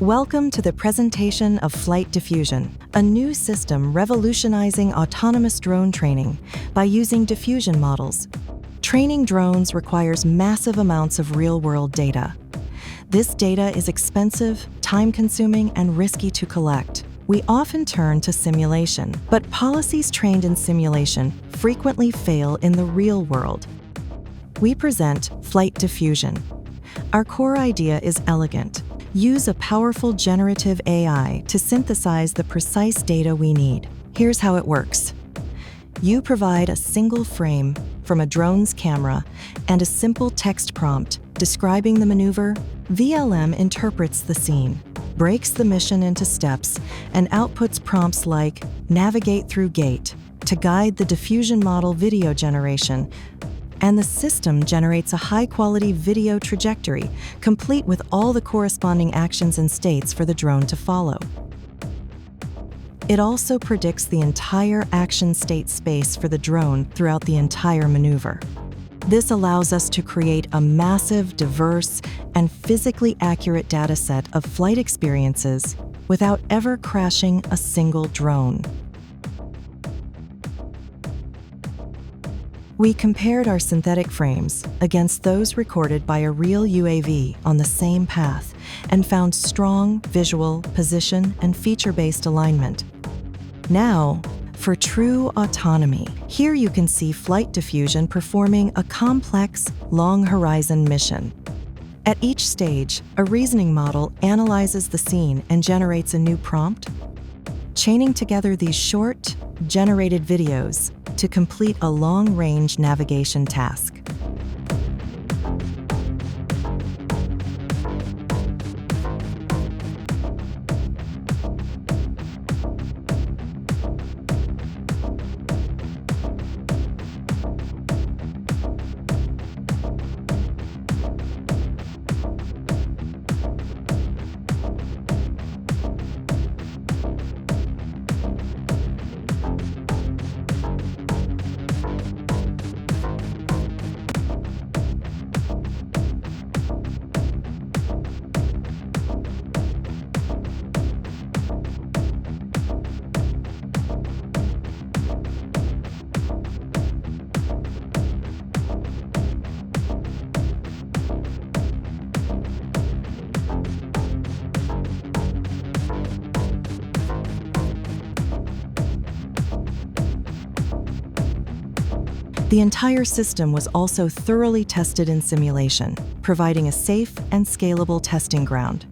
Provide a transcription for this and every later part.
Welcome to the presentation of FlightDiffusion, a new system revolutionizing autonomous drone training by using diffusion models. Training drones requires massive amounts of real-world data. This data is expensive, time-consuming, and risky to collect. We often turn to simulation, but policies trained in simulation frequently fail in the real world. We present FlightDiffusion. Our core idea is elegant. Use a powerful generative AI to synthesize the precise data we need. Here's how it works. You provide a single frame from a drone's camera and a simple text prompt describing the maneuver. VLM interprets the scene, breaks the mission into steps, and outputs prompts like navigate through gate to guide the diffusion model video generation. And the system generates a high-quality video trajectory, complete with all the corresponding actions and states for the drone to follow. It also predicts the entire action state space for the drone throughout the entire maneuver. This allows us to create a massive, diverse, and physically accurate dataset of flight experiences without ever crashing a single drone. We compared our synthetic frames against those recorded by a real UAV on the same path and found strong visual, position, and feature-based alignment. Now, for true autonomy, here you can see FlightDiffusion performing a complex, long-horizon mission. At each stage, a reasoning model analyzes the scene and generates a new prompt, chaining together these short, generated videos to complete a long-range navigation task. The entire system was also thoroughly tested in simulation, providing a safe and scalable testing ground.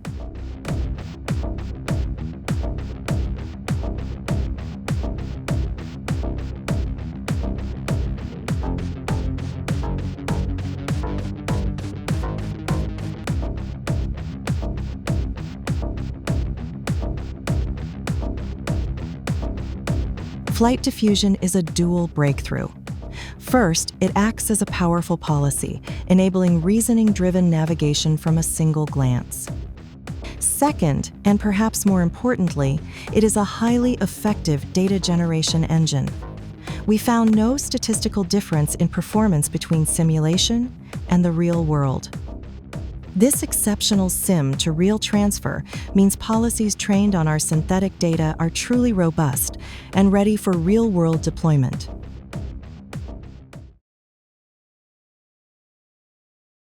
FlightDiffusion is a dual breakthrough. First, it acts as a powerful policy, enabling reasoning-driven navigation from a single glance. Second, and perhaps more importantly, it is a highly effective data generation engine. We found no statistical difference in performance between simulation and the real world. This exceptional sim-to-real transfer means policies trained on our synthetic data are truly robust and ready for real-world deployment.